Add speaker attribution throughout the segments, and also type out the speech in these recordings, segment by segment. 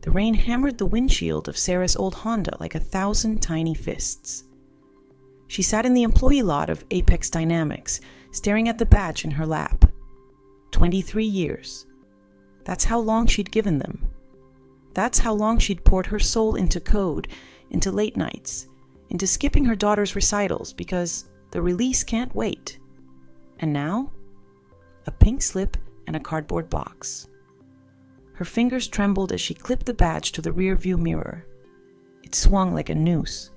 Speaker 1: The rain hammered the windshield of Sarah's old Honda like 1,000 tiny fists. She sat in the employee lot of Apex Dynamics, staring at the badge in her lap. 23 years. That's how long she'd given them. That's how long she'd poured her soul into code, into late nights, into skipping her daughter's recitals because the release can't wait. And now, a pink slip and a cardboard box. Her fingers trembled as she clipped the badge to the rear-view mirror. It swung like a noose.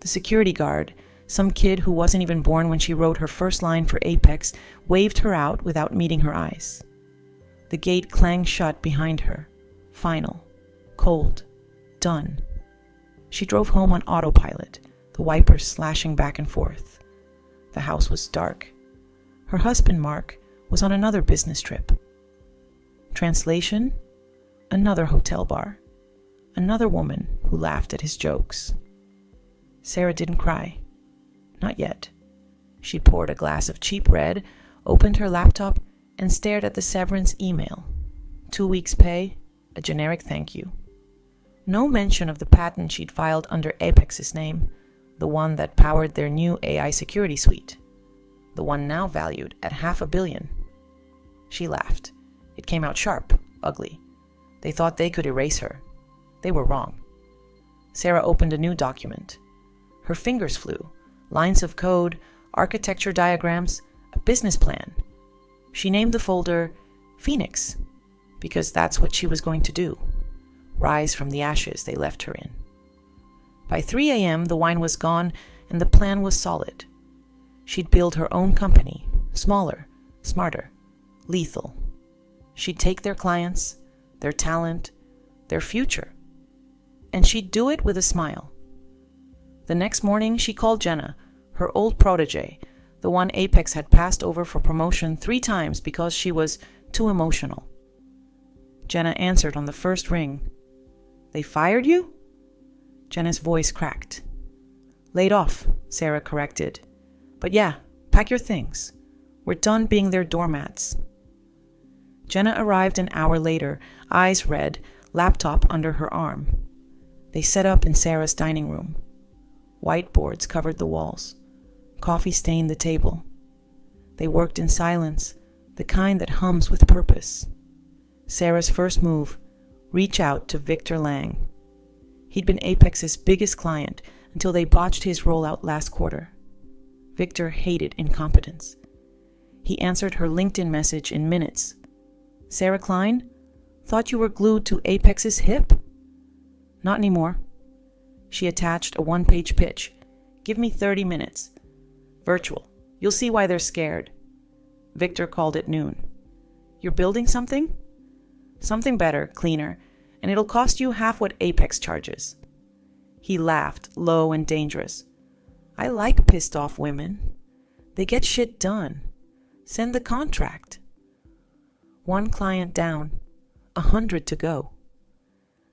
Speaker 1: The security guard, some kid who wasn't even born when she wrote her first line for Apex, waved her out without meeting her eyes. The gate clanged shut behind her. Final. Cold. Done. She drove home on autopilot, the wipers slashing back and forth. The house was dark. Her husband, Mark, was on another business trip. Translation: another hotel bar. Another woman who laughed at his jokes. Sarah didn't cry. Not yet. She poured a glass of cheap red, opened her laptop, and stared at the severance email. 2 weeks' pay, a generic thank you. No mention of the patent she'd filed under Apex's name, the one that powered their new AI security suite, the one now valued at $500 million. She laughed. It came out sharp, ugly. They thought they could erase her. They were wrong. Sarah opened a new document. Her fingers flew. Lines of code, architecture diagrams, a business plan. She named the folder Phoenix, because that's what she was going to do. Rise from the ashes they left her in. By 3 a.m., the wine was gone and the plan was solid. She'd build her own company, smaller, smarter, lethal. She'd take their clients, their talent, their future, and she'd do it with a smile. The next morning, she called Jenna, her old protege, the one Apex had passed over for promotion 3 times because she was too emotional. Jenna answered on the first ring. "They fired you?" Jenna's voice cracked. "Laid off," Sarah corrected. "But yeah, pack your things. We're done being their doormats." Jenna arrived an hour later, eyes red, laptop under her arm. They set up in Sarah's dining room. Whiteboards covered the walls. Coffee stained the table. They worked in silence, the kind that hums with purpose. Sarah's first move, reach out to Victor Lang. He'd been Apex's biggest client until they botched his rollout last quarter. Victor hated incompetence. He answered her LinkedIn message in minutes. "Sarah Klein? Thought you were glued to Apex's hip?" "Not anymore." She attached a 1-page pitch. "Give me 30 minutes. Virtual. You'll see why they're scared." Victor called at noon. "You're building something?" "Something better, cleaner, and it'll cost you half what Apex charges." He laughed, low and dangerous. "I like pissed off women. They get shit done. Send the contract." 1 client down, 100 to go.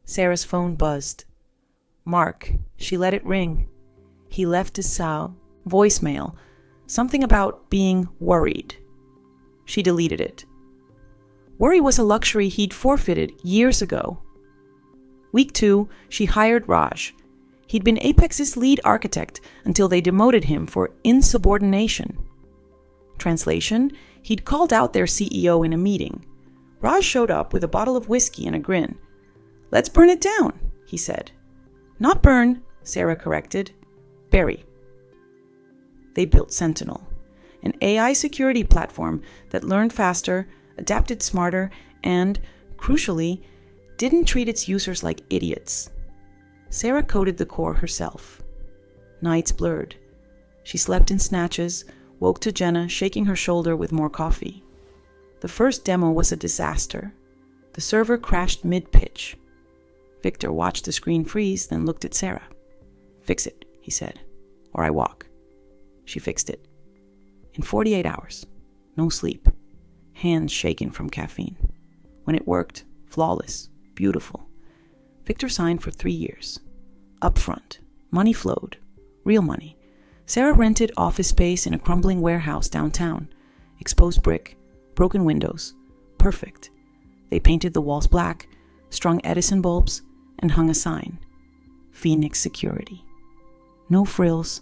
Speaker 1: Sarah's phone buzzed. Mark. She let it ring. He left his voicemail, something about being worried. She deleted it. Worry was a luxury he'd forfeited years ago. Week 2, she hired Raj. He'd been Apex's lead architect until they demoted him for insubordination. Translation: he'd called out their CEO in a meeting. Raj showed up with a bottle of whiskey and a grin. "Let's burn it down," he said. "Not burn," Sarah corrected. "Bury." They built Sentinel, an AI security platform that learned faster, adapted smarter, and, crucially, didn't treat its users like idiots. Sarah coded the core herself. Nights blurred. She slept in snatches, woke to Jenna shaking her shoulder with more coffee. The first demo was a disaster. The server crashed mid-pitch. Victor watched the screen freeze, then looked at Sarah. "Fix it," he said, "or I walk." She fixed it. In 48 hours. No sleep. Hands shaking from caffeine. When it worked, flawless, beautiful. Victor signed for 3 years. Upfront. Money flowed. Real money. Sarah rented office space in a crumbling warehouse downtown. Exposed brick. Broken windows. Perfect. They painted the walls black. strung Edison bulbs, and hung a sign, Phoenix Security. No frills,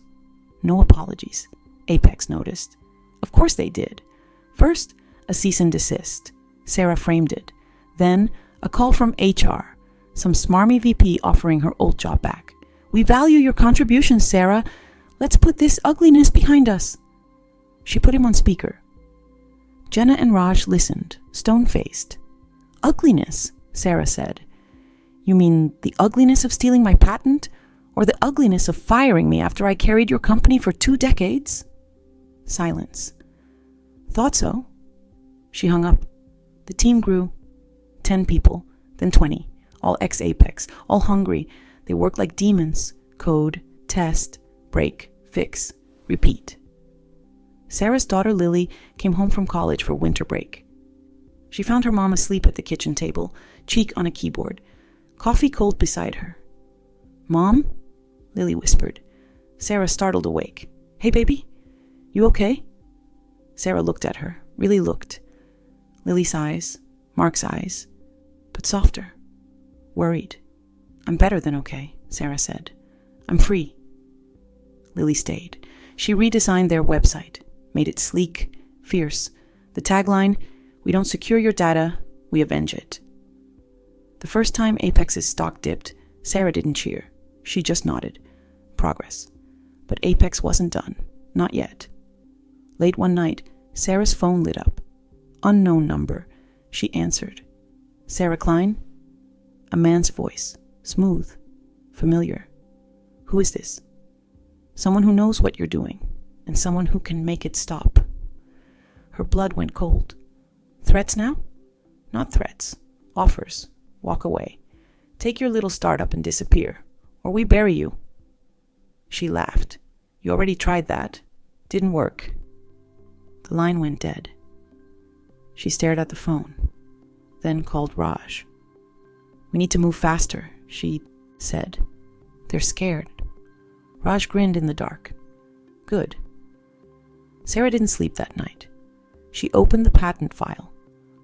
Speaker 1: no apologies, Apex noticed. Of course they did. First, a cease and desist. Sarah framed it. Then, a call from HR, some smarmy VP offering her old job back. We value your contributions, Sarah. Let's put this ugliness behind us. She put him on speaker. Jenna and Raj listened, stone-faced. Ugliness, Sarah said. You mean the ugliness of stealing my patent? Or the ugliness of firing me after I carried your company for 2 decades? Silence. Thought so. She hung up. The team grew. 10 people, then 20, all ex-Apex, all hungry. They worked like demons. Code, test, break, fix, repeat. Sarah's daughter Lily came home from college for winter break. She found her mom asleep at the kitchen table, cheek on a keyboard, coffee cold beside her. Mom? Lily whispered. Sarah startled awake. Hey, baby, you okay? Sarah looked at her, really looked. Lily's eyes, Mark's eyes, but softer, worried. I'm better than okay, Sarah said. I'm free. Lily stayed. She redesigned their website, made it sleek, fierce. The tagline, we don't secure your data, we avenge it. The first time Apex's stock dipped, Sarah didn't cheer. She just nodded. Progress. But Apex wasn't done. Not yet. Late one night, Sarah's phone lit up. Unknown number. She answered. Sarah Klein? A man's voice. Smooth. Familiar. Who is this? Someone who knows what you're doing, and someone who can make it stop. Her blood went cold. Threats now? Not threats. Offers. Walk away. Take your little startup and disappear, or we bury you. She laughed. You already tried that. Didn't work. The line went dead. She stared at the phone, then called Raj. We need to move faster, she said. They're scared. Raj grinned in the dark. Good. Sarah didn't sleep that night. She opened the patent file,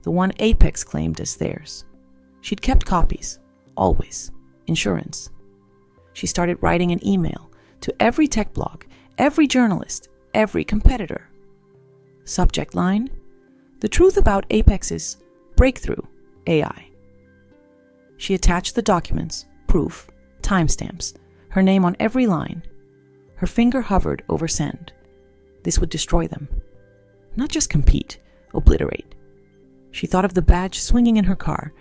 Speaker 1: the one Apex claimed as theirs. She'd kept copies, always. Insurance. She started writing an email to every tech blog, every journalist, every competitor. Subject line, the truth about Apex's breakthrough AI. She attached the documents, proof, timestamps, her name on every line. Her finger hovered over send. This would destroy them. Not just compete, obliterate. She thought of the badge swinging in her car,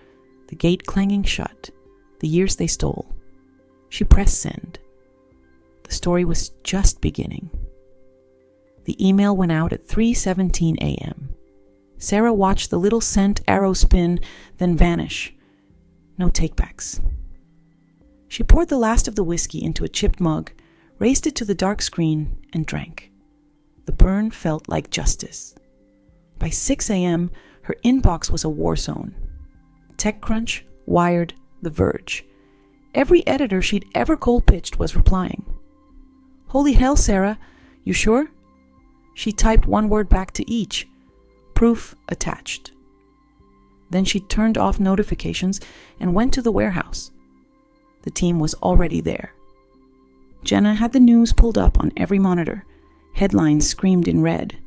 Speaker 1: the gate clanging shut, the years they stole. She pressed send. The story was just beginning. The email went out at 3:17 a.m. Sarah watched the little sent arrow spin, then vanish. No takebacks. She poured the last of the whiskey into a chipped mug, raised it to the dark screen, and drank. The burn felt like justice. By 6 a.m., her inbox was a war zone. TechCrunch, Wired, The Verge. Every editor she'd ever cold-pitched was replying. Holy hell, Sarah, you sure? She typed one word back to each. Proof attached. Then she turned off notifications and went to the warehouse. The team was already there. Jenna had the news pulled up on every monitor. Headlines screamed in red.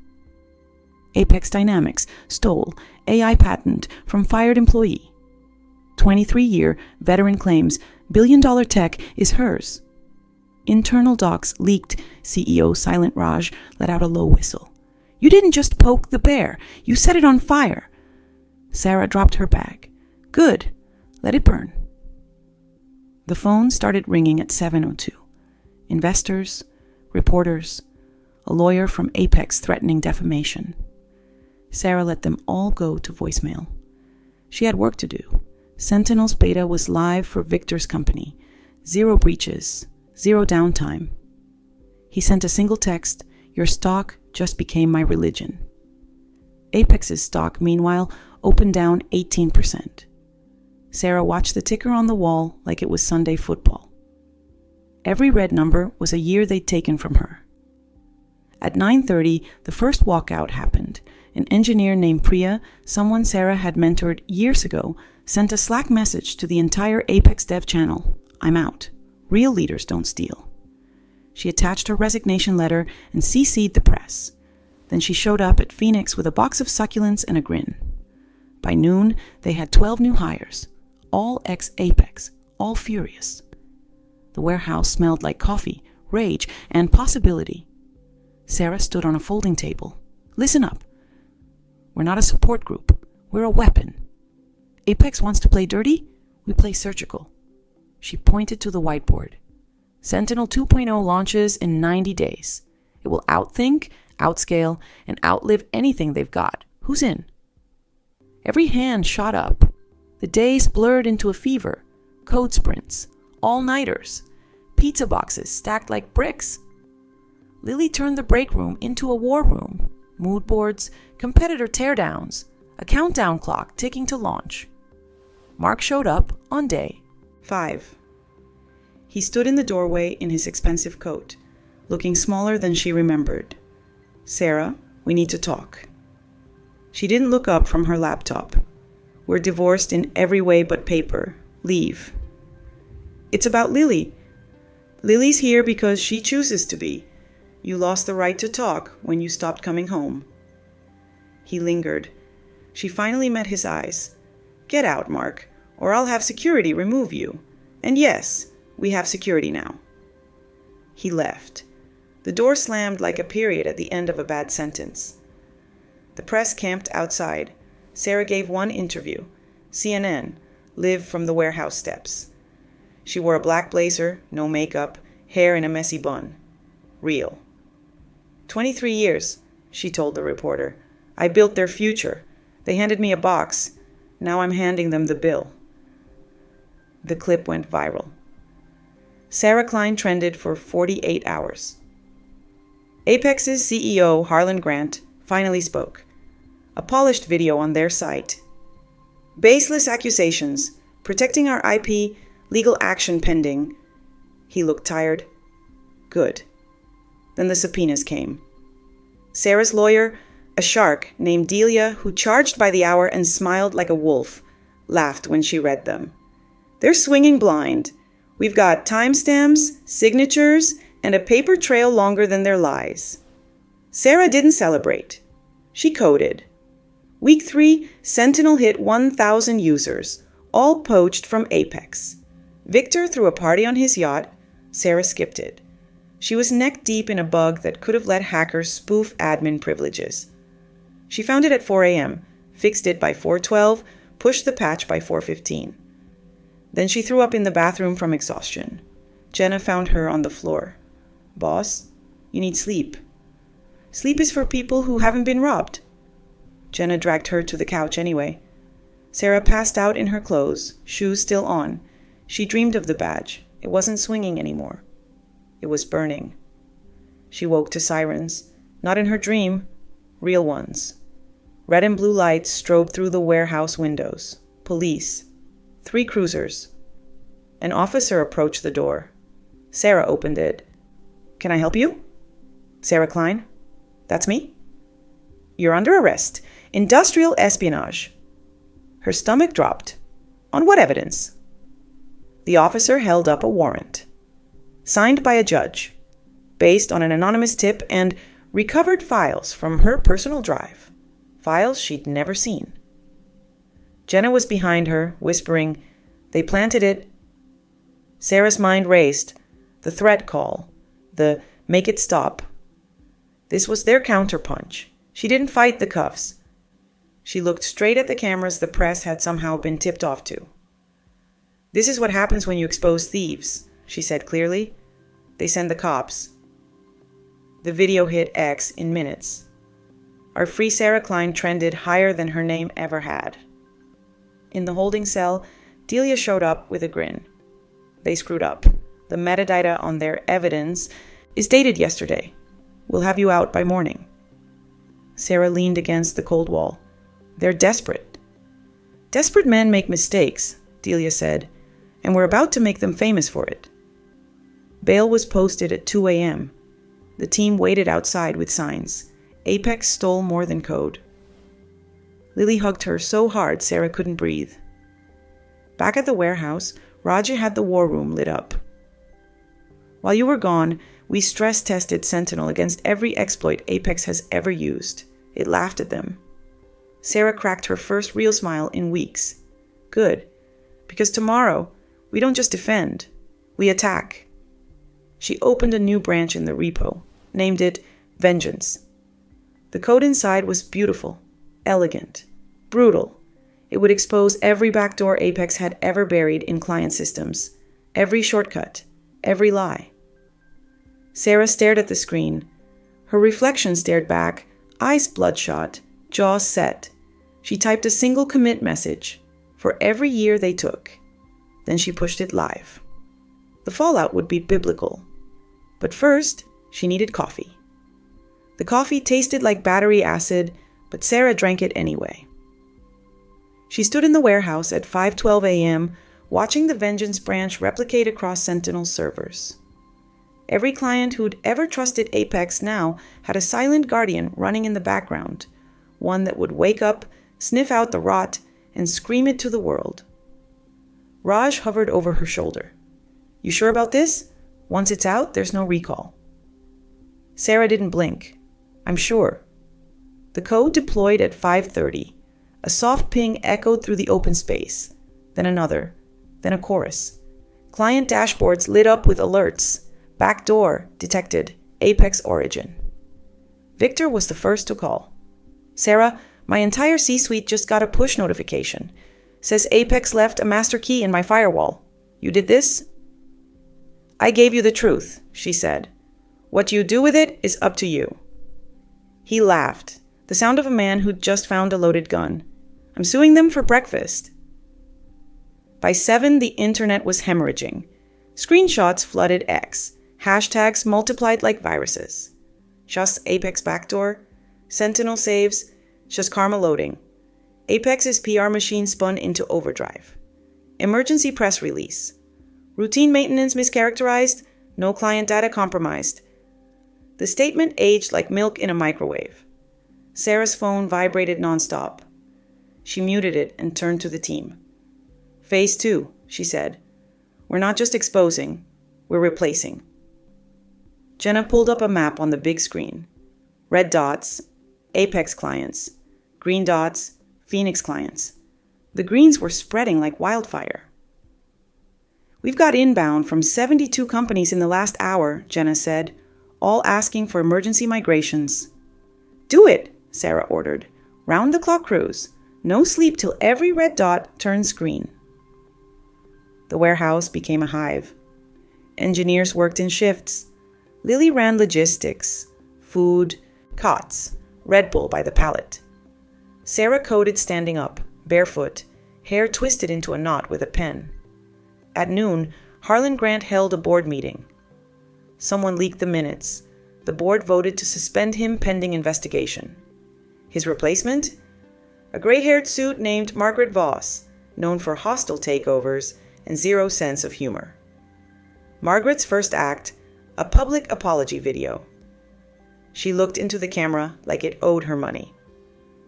Speaker 1: Apex Dynamics stole AI patent from fired employee. 23-year veteran claims billion-dollar tech is hers. Internal docs leaked. CEO Silent Raj let out a low whistle. You didn't just poke the bear. You set it on fire. Sarah dropped her bag. Good. Let it burn. The phone started ringing at 7:02. Investors, reporters, a lawyer from Apex threatening defamation. Sarah let them all go to voicemail. She had work to do. Sentinel's beta was live for Victor's company. 0 breaches, 0 downtime. He sent a single text, your stock just became my religion. Apex's stock, meanwhile, opened down 18%. Sarah watched the ticker on the wall like it was Sunday football. Every red number was a year they'd taken from her. At 9:30, the first walkout happened. An engineer named Priya, someone Sarah had mentored years ago, sent a Slack message to the entire Apex dev channel. I'm out. Real leaders don't steal. She attached her resignation letter and CC'd the press. Then she showed up at Phoenix with a box of succulents and a grin. By noon, they had 12 new hires, all ex-Apex, all furious. The warehouse smelled like coffee, rage, and possibility. Sarah stood on a folding table. Listen up. We're not a support group. We're a weapon. Apex wants to play dirty. We play surgical. She pointed to the whiteboard. Sentinel 2.0 launches in 90 days. It will outthink, outscale, and outlive anything they've got. Who's in? Every hand shot up. The days blurred into a fever. Code sprints. All-nighters. Pizza boxes stacked like bricks. Lily turned the break room into a war room. Mood boards, competitor teardowns, a countdown clock ticking to launch. Mark showed up on day 5. He stood in the doorway in his expensive coat, looking smaller than she remembered. Sarah, we need to talk. She didn't look up from her laptop. We're divorced in every way but paper. Leave. It's about Lily. Lily's here because she chooses to be. You lost the right to talk when you stopped coming home. He lingered. She finally met his eyes. Get out, Mark, or I'll have security remove you. And yes, we have security now. He left. The door slammed like a period at the end of a bad sentence. The press camped outside. Sarah gave one interview. CNN, live from the warehouse steps. She wore a black blazer, no makeup, hair in a messy bun. Real. 23 years, she told the reporter. I built their future. They handed me a box. Now I'm handing them the bill. The clip went viral. Sarah Klein trended for 48 hours. Apex's CEO, Harlan Grant, finally spoke. A polished video on their site. Baseless accusations, protecting our IP, legal action pending. He looked tired. Good. Then the subpoenas came. Sarah's lawyer, a shark named Delia, who charged by the hour and smiled like a wolf, laughed when she read them. They're swinging blind. We've got timestamps, signatures, and a paper trail longer than their lies. Sarah didn't celebrate. She coded. Week 3, Sentinel hit 1,000 users, all poached from Apex. Victor threw a party on his yacht. Sarah skipped it. She was neck deep in a bug that could have let hackers spoof admin privileges. She found it at 4 a.m., fixed it by 4:12, pushed the patch by 4:15. Then she threw up in the bathroom from exhaustion. Jenna found her on the floor. Boss, you need sleep. Sleep is for people who haven't been robbed. Jenna dragged her to the couch anyway. Sarah passed out in her clothes, shoes still on. She dreamed of the badge. It wasn't swinging anymore. It was burning. She woke to sirens. Not in her dream. Real ones. Red and blue lights strobed through the warehouse windows. Police. 3 cruisers. An officer approached the door. Sarah opened it. Can I help you? Sarah Klein? That's me? You're under arrest. Industrial espionage. Her stomach dropped. On what evidence? The officer held up a warrant. Signed by a judge. Based on an anonymous tip and recovered files from her personal drive. Files she'd never seen. Jenna was behind her, whispering, They planted it. Sarah's mind raced. The threat call. The make it stop. This was their counterpunch. She didn't fight the cuffs. She looked straight at the cameras the press had somehow been tipped off to. This is what happens when you expose thieves, she said clearly. They send the cops. The video hit X in minutes. Our Free Sarah Klein trended higher than her name ever had. In the holding cell, Delia showed up with a grin. They screwed up. The metadata on their evidence is dated yesterday. We'll have you out by morning. Sarah leaned against the cold wall. They're desperate. Desperate men make mistakes, Delia said, and we're about to make them famous for it. Bail was posted at 2 a.m. The team waited outside with signs. Apex stole more than code. Lily hugged her so hard Sarah couldn't breathe. Back at the warehouse, Raja had the war room lit up. While you were gone, we stress-tested Sentinel against every exploit Apex has ever used. It laughed at them. Sarah cracked her first real smile in weeks. Good, because tomorrow, we don't just defend, we attack. She opened a new branch in the repo, named it Vengeance. The code inside was beautiful, elegant, brutal. It would expose every backdoor Apex had ever buried in client systems, every shortcut, every lie. Sarah stared at the screen. Her reflection stared back, eyes bloodshot, jaws set. She typed a single commit message for every year they took. Then she pushed it live. The fallout would be biblical. But first, she needed coffee. The coffee tasted like battery acid, but Sarah drank it anyway. She stood in the warehouse at 5:12 a.m., watching the Vengeance branch replicate across Sentinel servers. Every client who'd ever trusted Apex now had a silent guardian running in the background, one that would wake up, sniff out the rot, and scream it to the world. Raj hovered over her shoulder. You sure about this? Once it's out, there's no recall. Sarah didn't blink. I'm sure. The code deployed at 5:30. A soft ping echoed through the open space, then another, then a chorus. Client dashboards lit up with alerts. Backdoor detected, Apex origin. Victor was the first to call. Sarah, my entire C-suite just got a push notification. Says Apex left a master key in my firewall. You did this? I gave you the truth, she said. What you do with it is up to you. He laughed, the sound of a man who'd just found a loaded gun. I'm suing them for breakfast. By 7, the internet was hemorrhaging. Screenshots flooded X. Hashtags multiplied like viruses. Just Apex backdoor. Sentinel saves. Just karma loading. Apex's PR machine spun into overdrive. Emergency press release. Routine maintenance mischaracterized. No client data compromised. The statement aged like milk in a microwave. Sarah's phone vibrated nonstop. She muted it and turned to the team. Phase 2, she said. We're not just exposing, we're replacing. Jenna pulled up a map on the big screen. Red dots, Apex clients. Green dots, Phoenix clients. The greens were spreading like wildfire. We've got inbound from 72 companies in the last hour, Jenna said, all asking for emergency migrations. Do it, Sarah ordered. Round the clock crews. No sleep till every red dot turns green. The warehouse became a hive. Engineers worked in shifts. Lily ran logistics, food, cots, Red Bull by the pallet. Sarah coded standing up, barefoot, hair twisted into a knot with a pen. At noon, Harlan Grant held a board meeting. Someone leaked the minutes. The board voted to suspend him pending investigation. His replacement? A gray-haired suit named Margaret Voss, known for hostile takeovers and zero sense of humor. Margaret's first act, a public apology video. She looked into the camera like it owed her money.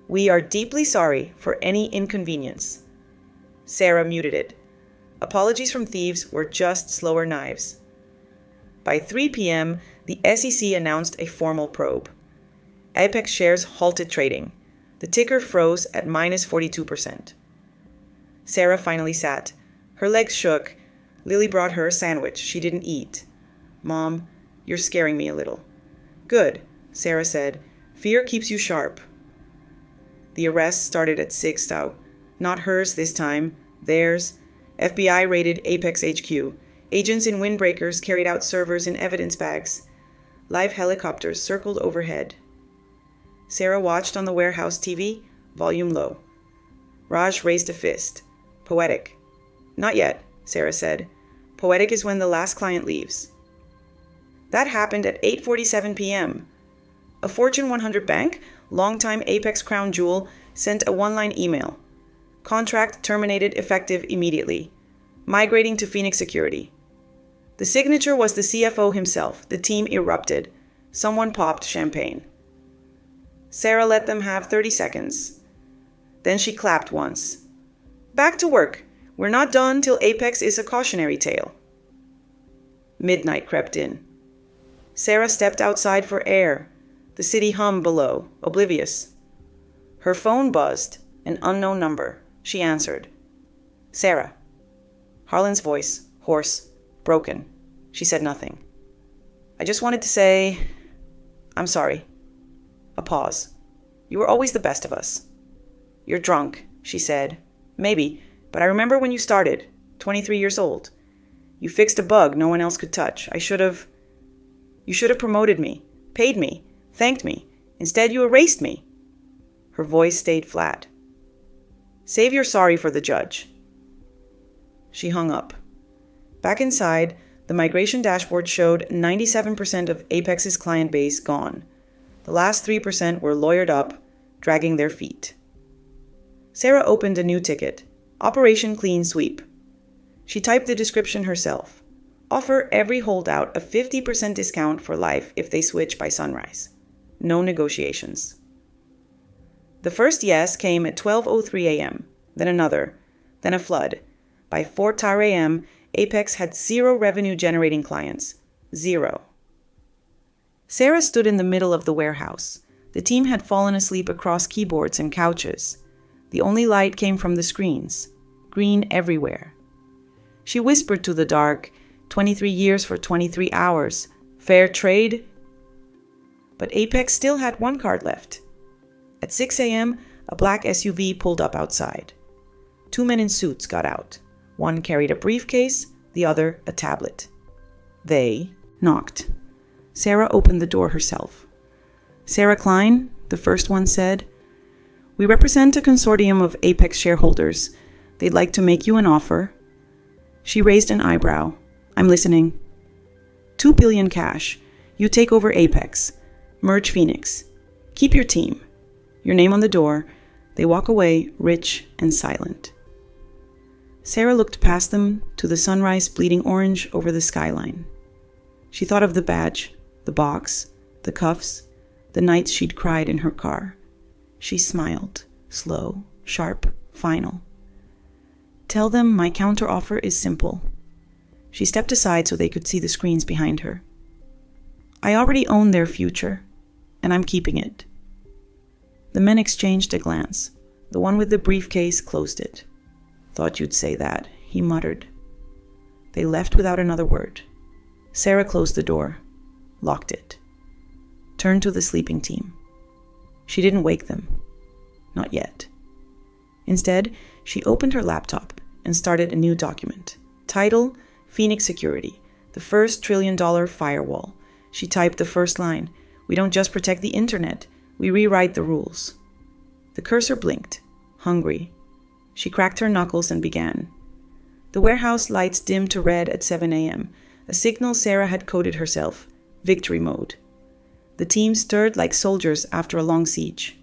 Speaker 1: We are deeply sorry for any inconvenience. Sarah muted it. Apologies from thieves were just slower knives. By 3 p.m., the SEC announced a formal probe. Apex shares halted trading. The ticker froze at minus 42%. Sarah finally sat. Her legs shook. Lily brought her a sandwich she didn't eat. Mom, you're scaring me a little. Good, Sarah said. Fear keeps you sharp. The arrest started at 6 though. Not hers this time, theirs. FBI raided Apex HQ. Agents in windbreakers carried out servers in evidence bags. Live helicopters circled overhead. Sarah watched on the warehouse TV, volume low. Raj raised a fist. Poetic. Not yet, Sarah said. Poetic is when the last client leaves. That happened at 8:47 p.m. A Fortune 100 bank, longtime Apex crown jewel, sent a one-line email. Contract terminated effective immediately. Migrating to Phoenix Security. The signature was the CFO himself. The team erupted. Someone popped champagne. Sarah let them have 30 seconds. Then she clapped once. Back to work. We're not done till Apex is a cautionary tale. Midnight crept in. Sarah stepped outside for air. The city hummed below, oblivious. Her phone buzzed, an unknown number. She answered. Sarah. Harlan's voice, hoarse, broken. She said nothing. I just wanted to say, I'm sorry. A pause. You were always the best of us. You're drunk, she said. Maybe, but I remember when you started, 23 years old. You fixed a bug no one else could touch. You should have promoted me, paid me, thanked me. Instead, you erased me. Her voice stayed flat. Save your sorry for the judge. She hung up. Back inside, the migration dashboard showed 97% of Apex's client base gone. The last 3% were lawyered up, dragging their feet. Sarah opened a new ticket, Operation Clean Sweep. She typed the description herself. Offer every holdout a 50% discount for life if they switch by sunrise. No negotiations. The first yes came at 12:03 a.m., then another, then a flood. By 4:00 a.m., Apex had 0 revenue-generating clients. 0. Sarah stood in the middle of the warehouse. The team had fallen asleep across keyboards and couches. The only light came from the screens. Green everywhere. She whispered to the dark, 23 years for 23 hours. Fair trade? But Apex still had one card left. At 6 a.m., a black SUV pulled up outside. 2 men in suits got out. One carried a briefcase, the other a tablet. They knocked. Sarah opened the door herself. Sarah Klein, the first one said, We represent a consortium of Apex shareholders. They'd like to make you an offer. She raised an eyebrow. I'm listening. $2 billion cash. You take over Apex. Merge Phoenix. Keep your team. Your name on the door. They walk away, rich and silent. Sarah looked past them to the sunrise bleeding orange over the skyline. She thought of the badge, the box, the cuffs, the nights she'd cried in her car. She smiled, slow, sharp, final. Tell them my counteroffer is simple. She stepped aside so they could see the screens behind her. I already own their future, and I'm keeping it. The men exchanged a glance. The one with the briefcase closed it. Thought you'd say that, he muttered. They left without another word. Sarah closed the door, locked it, turned to the sleeping team. She didn't wake them. Not yet. Instead, she opened her laptop and started a new document. Title, Phoenix Security, the first $1 trillion firewall. She typed the first line. We don't just protect the internet, we rewrite the rules. The cursor blinked, hungry. She cracked her knuckles and began. The warehouse lights dimmed to red at 7 a.m., a signal Sarah had coded herself, victory mode. The team stirred like soldiers after a long siege.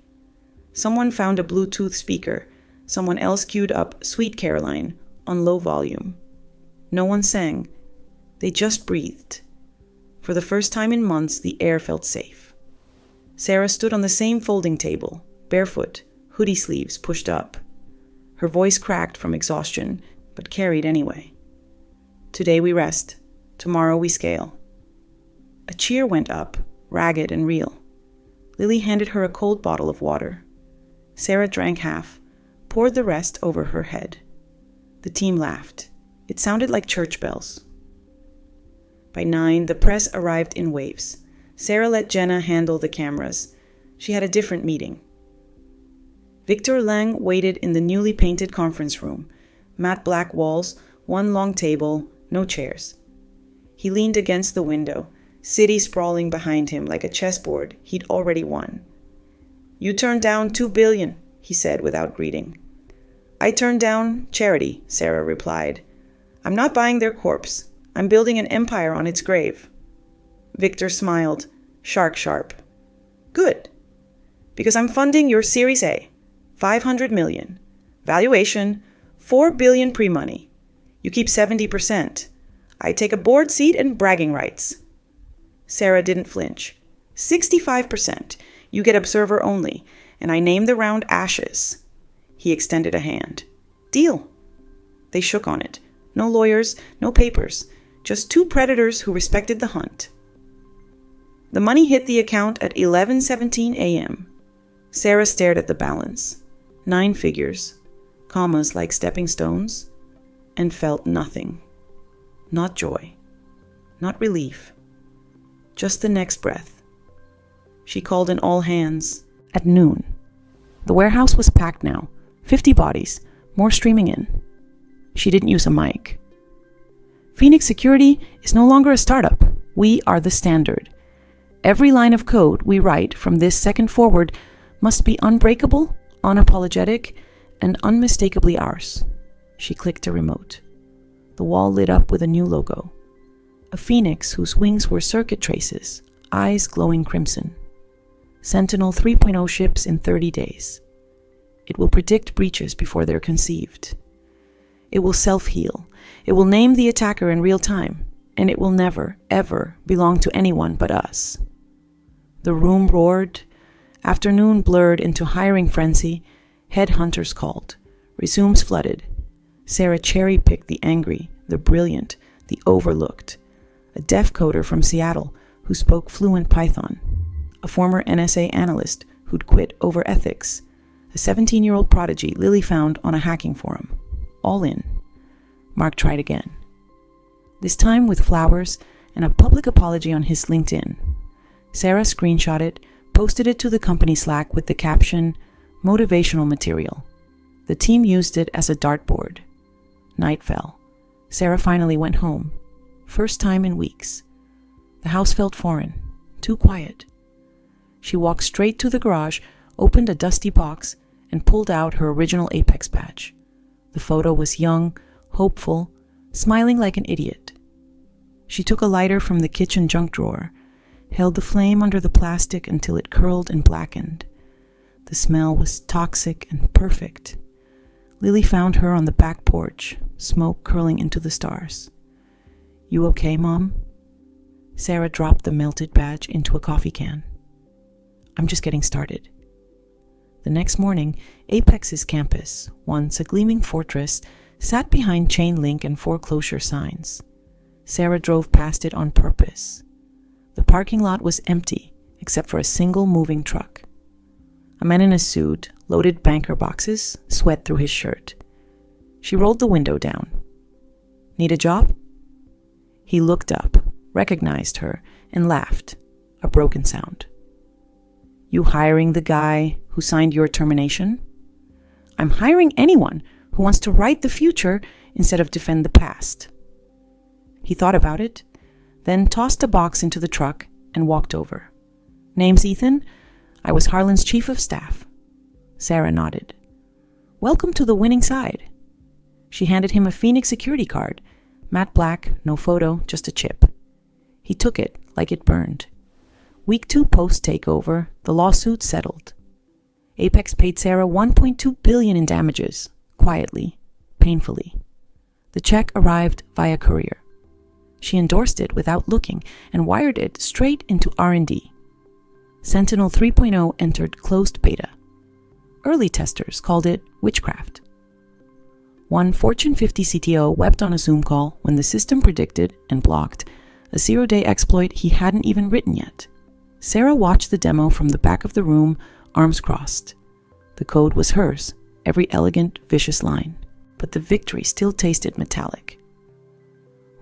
Speaker 1: Someone found a Bluetooth speaker. Someone else queued up Sweet Caroline on low volume. No one sang. They just breathed. For the first time in months, the air felt safe. Sarah stood on the same folding table, barefoot, hoodie sleeves pushed up. Her voice cracked from exhaustion, but carried anyway. Today we rest. Tomorrow we scale. A cheer went up, ragged and real. Lily handed her a cold bottle of water. Sarah drank half, poured the rest over her head. The team laughed. It sounded like church bells. By 9, the press arrived in waves. Sarah let Jenna handle the cameras. She had a different meeting. Victor Lang waited in the newly painted conference room. Matte black walls, one long table, no chairs. He leaned against the window, city sprawling behind him like a chessboard he'd already won. You turned down $2 billion, he said without greeting. I turned down charity, Sarah replied. I'm not buying their corpse. I'm building an empire on its grave. Victor smiled, shark sharp. Good. Because I'm funding your Series A, $500 million. Valuation, $4 billion pre-money. You keep 70%. I take a board seat and bragging rights. Sarah didn't flinch. 65%. You get observer only, and I name the round Ashes. He extended a hand. Deal. They shook on it. No lawyers, no papers, just two predators who respected the hunt. The money hit the account at 11:17 a.m. Sarah stared at the balance. 9 figures, commas like stepping stones, and felt nothing. Not joy, not relief, just the next breath. She called in all hands at noon. The warehouse was packed now, 50 bodies, more streaming in. She didn't use a mic. Phoenix Security is no longer a startup. We are the standard. Every line of code we write from this second forward must be unbreakable, unapologetic, and unmistakably ours. She clicked a remote. The wall lit up with a new logo. A phoenix whose wings were circuit traces, eyes glowing crimson. Sentinel 3.0 ships in 30 days. It will predict breaches before they're conceived. It will self-heal. It will name the attacker in real time, and it will never, ever belong to anyone but us. The room roared. Afternoon blurred into hiring frenzy. Headhunters called. Resumes flooded. Sarah cherry-picked the angry, the brilliant, the overlooked. A deaf coder from Seattle who spoke fluent Python. A former NSA analyst who'd quit over ethics. A 17-year-old prodigy Lily found on a hacking forum. All in. Mark tried again. This time with flowers and a public apology on his LinkedIn. Sarah screenshot it, posted it to the company Slack with the caption, "Motivational material." The team used it as a dartboard. Night fell. Sarah finally went home. First time in weeks. The house felt foreign, too quiet. She walked straight to the garage, opened a dusty box, and pulled out her original Apex badge. The photo was young, hopeful, smiling like an idiot. She took a lighter from the kitchen junk drawer, held the flame under the plastic until it curled and blackened. The smell was toxic and perfect. Lily found her on the back porch, smoke curling into the stars. "You okay, Mom?" Sarah dropped the melted badge into a coffee can. "I'm just getting started." The next morning, Apex's campus, once a gleaming fortress, sat behind chain link and foreclosure signs. Sarah drove past it on purpose. The parking lot was empty, except for a single moving truck. A man in a suit loaded banker boxes, sweat through his shirt. She rolled the window down. "Need a job?" He looked up, recognized her, and laughed, a broken sound. "You hiring the guy who signed your termination?" "I'm hiring anyone who wants to write the future instead of defend the past." He thought about it, then tossed a box into the truck and walked over. "Name's Ethan. I was Harlan's chief of staff." Sarah nodded. "Welcome to the winning side." She handed him a Phoenix security card, matte black, no photo, just a chip. He took it like it burned. Week 2 post-takeover, the lawsuit settled. Apex paid Sarah $1.2 billion in damages, quietly, painfully. The check arrived via courier. She endorsed it without looking and wired it straight into R&D. Sentinel 3.0 entered closed beta. Early testers called it witchcraft. One Fortune 50 CTO wept on a Zoom call when the system predicted and blocked a 0-day exploit he hadn't even written yet. Sarah watched the demo from the back of the room, arms crossed. The code was hers, every elegant, vicious line, but the victory still tasted metallic.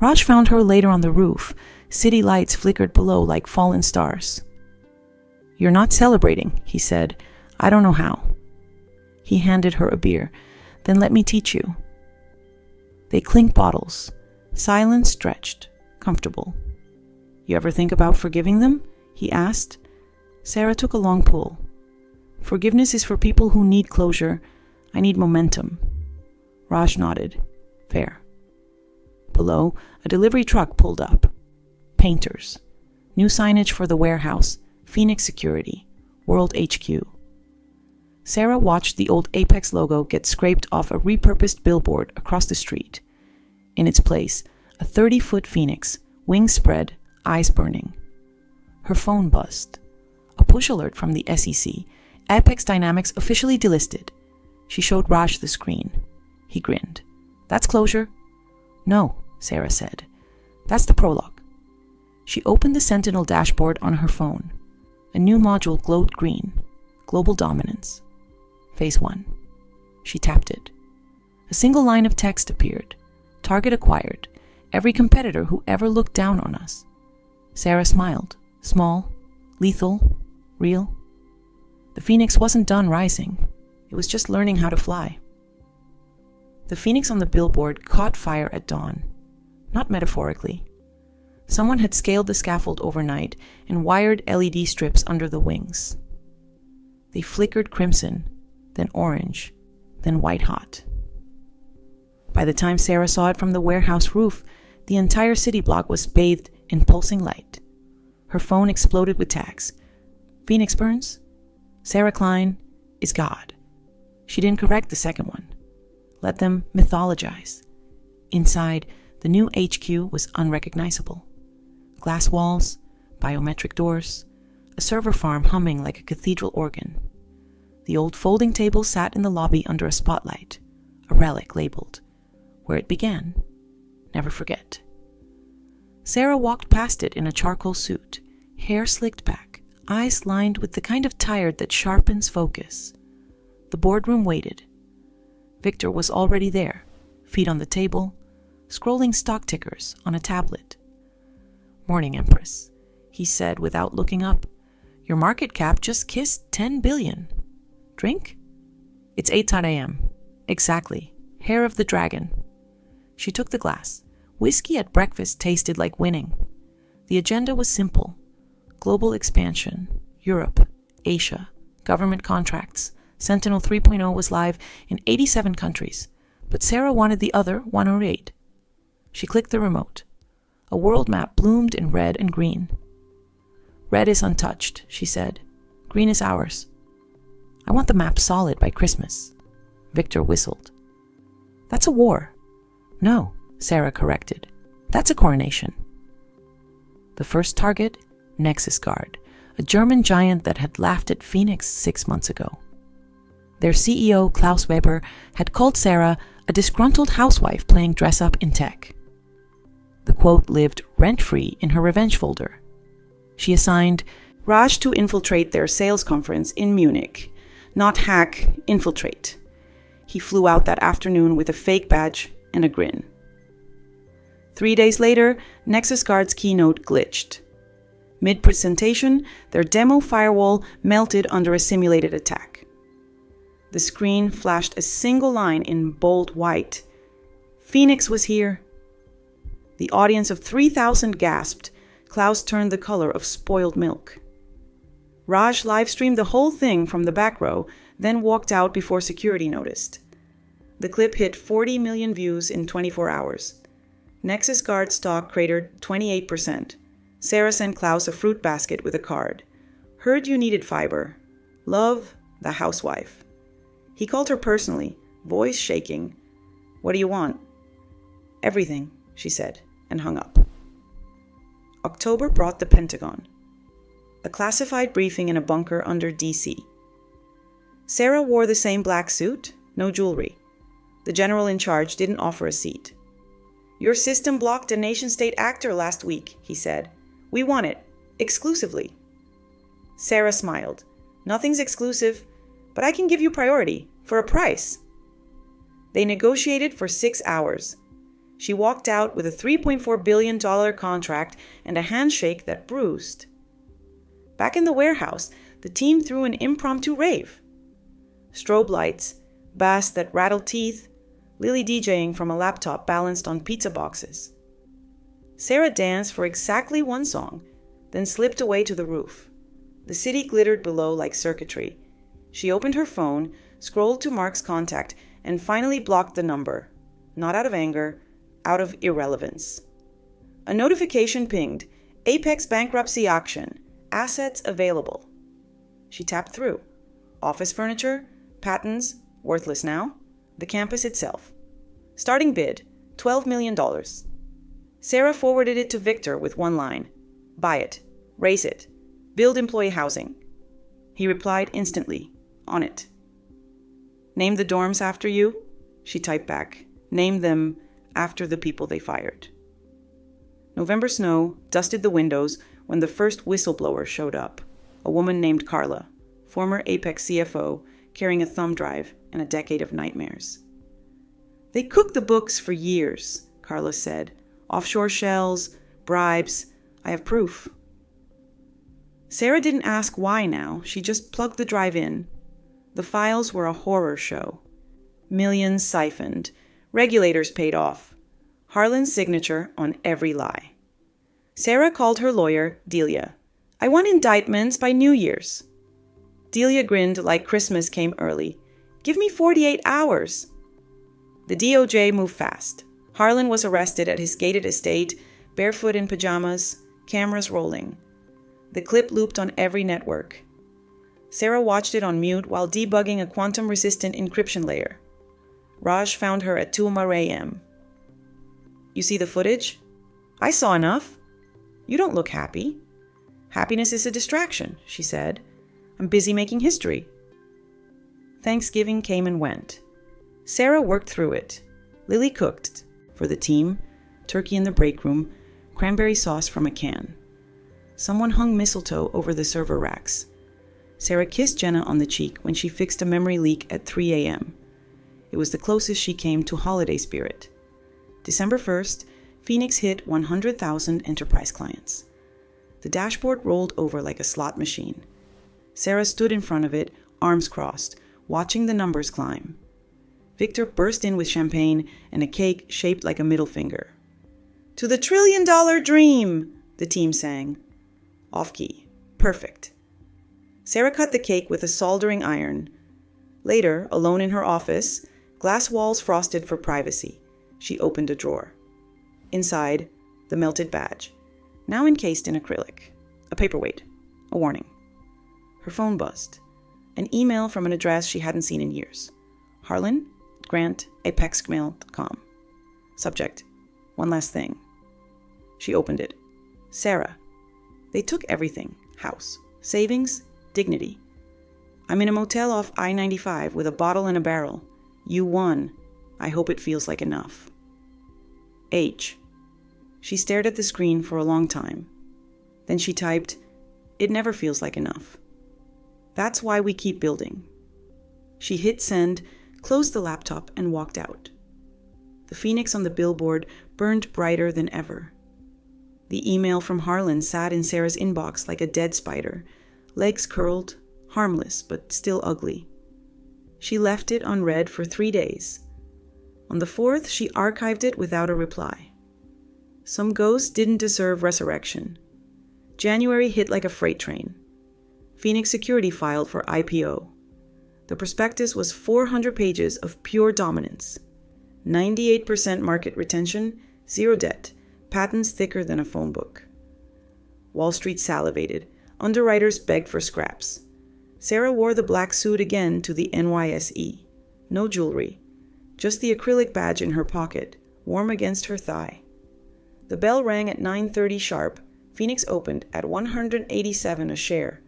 Speaker 1: Raj found her later on the roof. City lights flickered below like fallen stars. "You're not celebrating," he said. "I don't know how." He handed her a beer. "Then let me teach you." They clinked bottles. Silence stretched, comfortable. "You ever think about forgiving them?" he asked. Sarah took a long pull. "Forgiveness is for people who need closure. I need momentum." Raj nodded. "Fair." Below, a delivery truck pulled up. Painters. New signage for the warehouse. Phoenix Security. World HQ. Sarah watched the old Apex logo get scraped off a repurposed billboard across the street. In its place, a 30-foot phoenix, wings spread, eyes burning. Her phone buzzed. A push alert from the SEC. Apex Dynamics officially delisted. She showed Raj the screen. He grinned. That's closure. No, Sarah said. That's the prologue. She opened the Sentinel dashboard on her phone. A new module glowed green. Global dominance. Phase 1. She tapped it. A single line of text appeared. Target acquired. Every competitor who ever looked down on us. Sarah smiled. Small, lethal, real. The Phoenix wasn't done rising. It was just learning how to fly. The Phoenix on the billboard caught fire at dawn. Not metaphorically. Someone had scaled the scaffold overnight and wired LED strips under the wings. They flickered crimson, then orange, then white hot. By the time Sarah saw it from the warehouse roof, the entire city block was bathed in pulsing light. Her phone exploded with tags. Phoenix burns? Sarah Klein is God. She didn't correct the second one. Let them mythologize. Inside, the new HQ was unrecognizable. Glass walls, biometric doors, a server farm humming like a cathedral organ. The old folding table sat in the lobby under a spotlight, a relic labeled, "Where it began. Never forget." Sarah walked past it in a charcoal suit, hair slicked back, eyes lined with the kind of tired that sharpens focus. The boardroom waited. Victor was already there, feet on the table, scrolling stock tickers on a tablet. "Morning, Empress," he said without looking up. "Your market cap just kissed 10 billion. Drink?" "It's 8:10 a.m. Exactly. Hair of the dragon." She took the glass. Whiskey at breakfast tasted like winning. The agenda was simple. Global expansion, Europe, Asia, government contracts. Sentinel 3.0 was live in 87 countries, but Sarah wanted the other 108. She clicked the remote. A world map bloomed in red and green. "Red is untouched," she said. "Green is ours." "I want the map solid by Christmas." Victor whistled. "That's a war." "No," Sarah corrected. "That's a coronation." The first target, Nexus Guard, a German giant that had laughed at Phoenix 6 months ago. Their CEO, Klaus Weber, had called Sarah a disgruntled housewife playing dress-up in tech. The quote lived rent-free in her revenge folder. She assigned Raj to infiltrate their sales conference in Munich. Not hack, infiltrate. He flew out that afternoon with a fake badge and a grin. 3 days later, Nexus Guard's keynote glitched. Mid-presentation, their demo firewall melted under a simulated attack. The screen flashed a single line in bold white. "Phoenix was here." The audience of 3,000 gasped. Klaus turned the color of spoiled milk. Raj live-streamed the whole thing from the back row, then walked out before security noticed. The clip hit 40 million views in 24 hours. Nexus Guard stock cratered 28%. Sarah sent Klaus a fruit basket with a card. "Heard you needed fiber. Love, the housewife." He called her personally, voice shaking. "What do you want?" "Everything," she said, and hung up. October brought the Pentagon. A classified briefing in a bunker under DC. Sarah wore the same black suit, no jewelry. The general in charge didn't offer a seat. "Your system blocked a nation-state actor last week," he said. "We want it, exclusively." Sarah smiled. "Nothing's exclusive, but I can give you priority, for a price." They negotiated for 6 hours. She walked out with a $3.4 billion contract and a handshake that bruised. Back in the warehouse, the team threw an impromptu rave. Strobe lights, bass that rattled teeth, Lily DJing from a laptop balanced on pizza boxes. Sarah danced for exactly one song, then slipped away to the roof. The city glittered below like circuitry. She opened her phone, scrolled to Mark's contact, and finally blocked the number. Not out of anger, out of irrelevance. A notification pinged, "Apex bankruptcy auction, assets available." She tapped through. Office furniture, patents, worthless now. The campus itself. Starting bid, $12 million. Sarah forwarded it to Victor with one line. "Buy it. Raise it. Build employee housing." He replied instantly. On it. "Name the dorms after you?" She typed back. named them after the people they fired. November snow dusted the windows when the first whistleblower showed up, a woman named Carla, former Apex CFO, carrying a thumb drive and a decade of nightmares. "They cooked the books for years," Carla said. "Offshore shells, bribes. I have proof." Sarah didn't ask why now. She just plugged the drive in. The files were a horror show. Millions siphoned. Regulators paid off. Harlan's signature on every lie. Sarah called her lawyer, Delia. "I want indictments by New Year's." Delia grinned like Christmas came early. "Give me 48 hours. The DOJ moved fast. Harlan was arrested at his gated estate, barefoot in pajamas, cameras rolling. The clip looped on every network. Sarah watched it on mute while debugging a quantum-resistant encryption layer. Raj found her at 2 a.m. "You see the footage?" "I saw enough." "You don't look happy." "Happiness is a distraction," she said. "I'm busy making history." Thanksgiving came and went. Sarah worked through it. Lily cooked, for the team, turkey in the break room, cranberry sauce from a can. Someone hung mistletoe over the server racks. Sarah kissed Jenna on the cheek when she fixed a memory leak at 3 a.m. It was the closest she came to holiday spirit. December 1st, Phoenix hit 100,000 enterprise clients. The dashboard rolled over like a slot machine. Sarah stood in front of it, arms crossed, watching the numbers climb. Victor burst in with champagne and a cake shaped like a middle finger. "To the $1 trillion dream," the team sang. Off-key. Perfect. Sarah cut the cake with a soldering iron. Later, alone in her office, glass walls frosted for privacy, she opened a drawer. Inside, the melted badge, now encased in acrylic. A paperweight. A warning. Her phone buzzed. An email from an address she hadn't seen in years. Harlan, Grant, apexmail.com. Subject, one last thing. She opened it. Sarah. They took everything. House, savings, dignity. I'm in a motel off I-95 with a bottle and a barrel. You won. I hope it feels like enough. H. She stared at the screen for a long time. Then she typed, "It never feels like enough. That's why we keep building." She hit send, closed the laptop, and walked out. The phoenix on the billboard burned brighter than ever. The email from Harlan sat in Sarah's inbox like a dead spider, legs curled, harmless but still ugly. She left it unread for 3 days. On the 4th, she archived it without a reply. Some ghosts didn't deserve resurrection. January hit like a freight train. Phoenix Security filed for IPO. The prospectus was 400 pages of pure dominance. 98% market retention, 0 debt, patents thicker than a phone book. Wall Street salivated. Underwriters begged for scraps. Sarah wore the black suit again to the NYSE. No jewelry. Just the acrylic badge in her pocket, warm against her thigh. The bell rang at 9:30 sharp. Phoenix opened at $187 a share.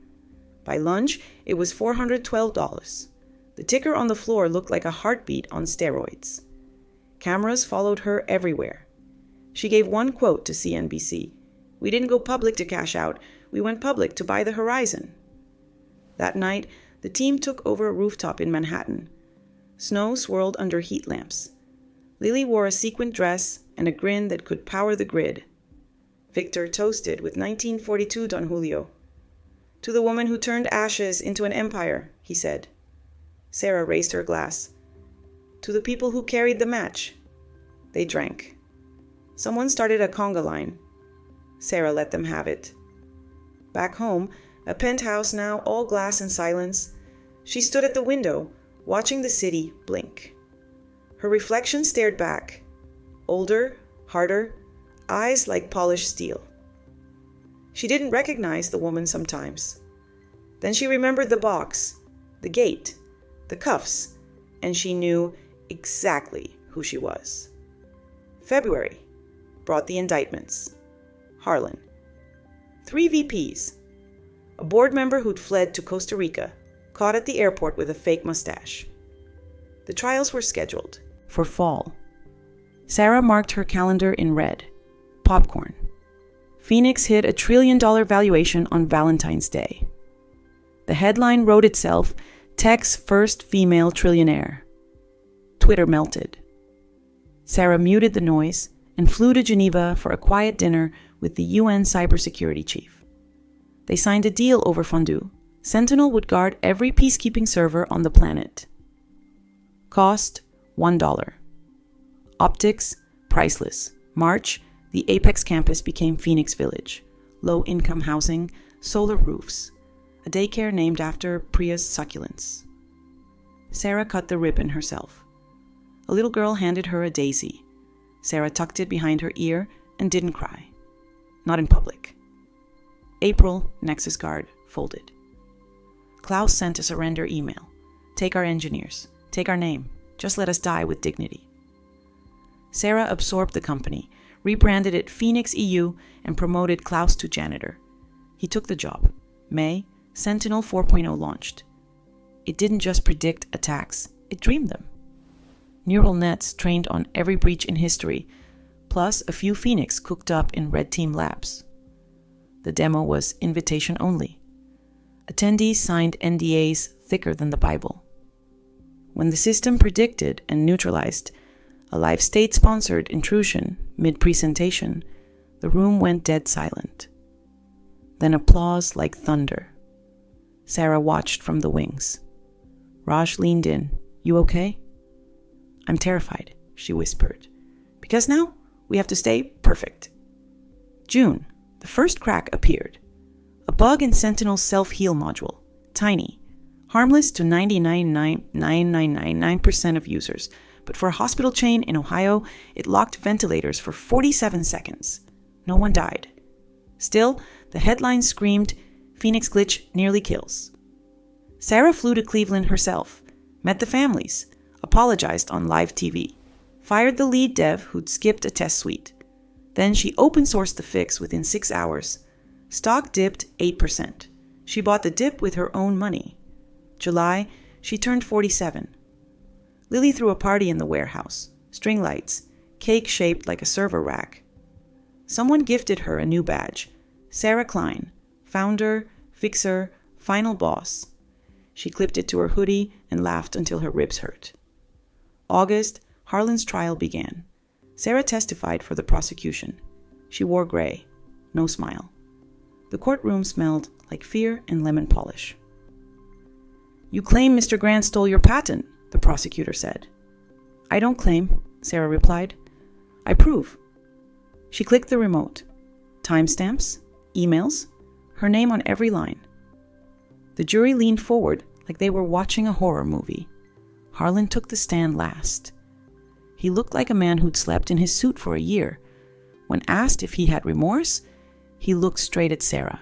Speaker 1: By lunch, it was $412. The ticker on the floor looked like a heartbeat on steroids. Cameras followed her everywhere. She gave one quote to CNBC. "We didn't go public to cash out. We went public to buy the horizon." That night, the team took over a rooftop in Manhattan. Snow swirled under heat lamps. Lily wore a sequined dress and a grin that could power the grid. Victor toasted with 1942 Don Julio. "To the woman who turned ashes into an empire," he said. Sarah raised her glass. "To the people who carried the match." They drank. Someone started a conga line. Sarah let them have it. Back home, a penthouse now all glass and silence, she stood at the window, watching the city blink. Her reflection stared back. Older, harder, eyes like polished steel. She didn't recognize the woman sometimes. Then she remembered the box, the gate, the cuffs, and she knew exactly who she was. February brought the indictments. Harlan. 3 VPs. A board member who'd fled to Costa Rica, caught at the airport with a fake mustache. The trials were scheduled for fall. Sarah marked her calendar in red. Popcorn. Phoenix hit $1 trillion valuation on Valentine's Day. The headline wrote itself, Tech's first female trillionaire. Twitter melted. Sarah muted the noise and flew to Geneva for a quiet dinner with the UN cybersecurity chief. They signed a deal over fondue. Sentinel would guard every peacekeeping server on the planet. Cost, $1. Optics, priceless. March, the Apex campus became Phoenix Village. Low-income housing, solar roofs. A daycare named after Priya's succulents. Sarah cut the ribbon herself. A little girl handed her a daisy. Sarah tucked it behind her ear and didn't cry. Not in public. April, Nexus Guard, folded. Klaus sent a surrender email. Take our engineers. Take our name. Just let us die with dignity. Sarah absorbed the company, rebranded it Phoenix EU, and promoted Klaus to janitor. He took the job. May, Sentinel 4.0 launched. It didn't just predict attacks, it dreamed them. Neural nets trained on every breach in history, plus a few Phoenix cooked up in Red Team labs. The demo was invitation only. Attendees signed NDAs thicker than the Bible. When the system predicted and neutralized a live state-sponsored intrusion mid-presentation, the room went dead silent. Then applause like thunder. Sarah watched from the wings. Raj leaned in. You okay? I'm terrified, she whispered. Because now we have to stay perfect. June, the first crack appeared. A bug in Sentinel's self-heal module. Tiny. Harmless to 99.9999% of users. But for a hospital chain in Ohio, it locked ventilators for 47 seconds. No one died. Still, the headline screamed, Phoenix glitch nearly kills. Sarah flew to Cleveland herself, met the families, apologized on live TV, fired the lead dev who'd skipped a test suite. Then she open-sourced the fix within 6 hours. Stock dipped 8%. She bought the dip with her own money. July, she turned 47. Lily threw a party in the warehouse. String lights, cake shaped like a server rack. Someone gifted her a new badge. Sarah Klein, founder, fixer, final boss. She clipped it to her hoodie and laughed until her ribs hurt. August, Harlan's trial began. Sarah testified for the prosecution. She wore gray, no smile. The courtroom smelled like fear and lemon polish. You claim Mr. Grant stole your patent, the prosecutor said. I don't claim, Sarah replied. I prove. She clicked the remote. Timestamps, emails, her name on every line. The jury leaned forward like they were watching a horror movie. Harlan took the stand last. He looked like a man who'd slept in his suit for a year. When asked if he had remorse, he looked straight at Sarah.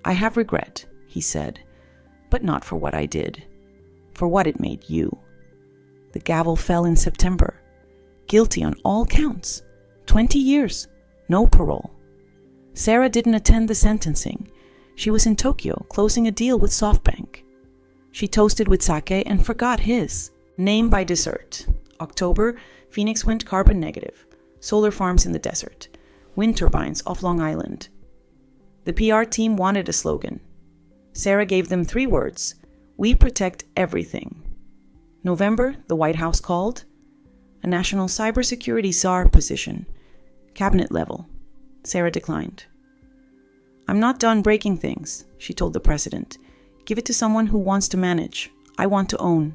Speaker 1: I have regret, he said, but not for what I did, for what it made you. The gavel fell in September. Guilty on all counts. 20 years. No parole. Sarah didn't attend the sentencing. She was in Tokyo closing a deal with SoftBank. She toasted with sake and forgot his. Name by dessert. October, Phoenix went carbon negative. Solar farms in the desert. Wind turbines off Long Island. The PR team wanted a slogan. Sarah gave them 3 words. We protect everything. November, the White House called. A national cybersecurity czar position. Cabinet level. Sarah declined. I'm not done breaking things, she told the president. Give it to someone who wants to manage. I want to own.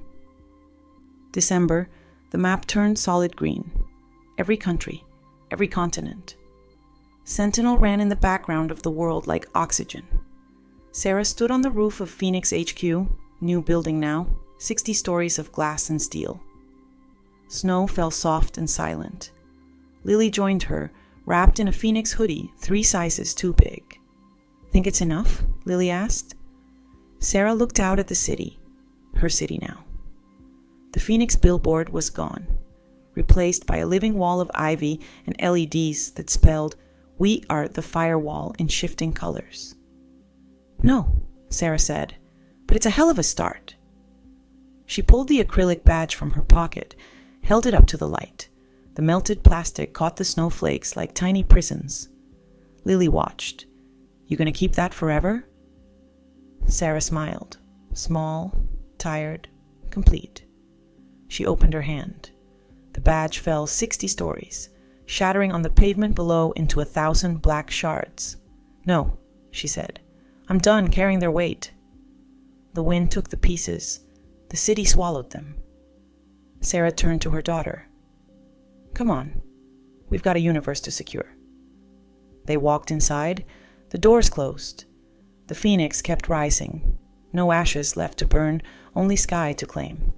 Speaker 1: December, the map turned solid green. Every country, every continent. Sentinel ran in the background of the world like oxygen. Sarah stood on the roof of Phoenix HQ, new building now, 60 stories of glass and steel. Snow fell soft and silent. Lily joined her, wrapped in a Phoenix hoodie 3 sizes too big. Think it's enough? Lily asked. Sarah looked out at the city, her city now. The Phoenix billboard was gone, replaced by a living wall of ivy and LEDs that spelled, We are the firewall in shifting colors. No, Sarah said, but it's a hell of a start. She pulled the acrylic badge from her pocket, held it up to the light. The melted plastic caught the snowflakes like tiny prisons. Lily watched. You gonna keep that forever? Sarah smiled. Small, tired, complete. She opened her hand. The badge fell 60 stories, shattering on the pavement below into 1,000 black shards. No, she said. I'm done carrying their weight. The wind took the pieces. The city swallowed them. Sarah turned to her daughter. Come on. We've got a universe to secure. They walked inside. The doors closed. The phoenix kept rising. No ashes left to burn, only sky to claim.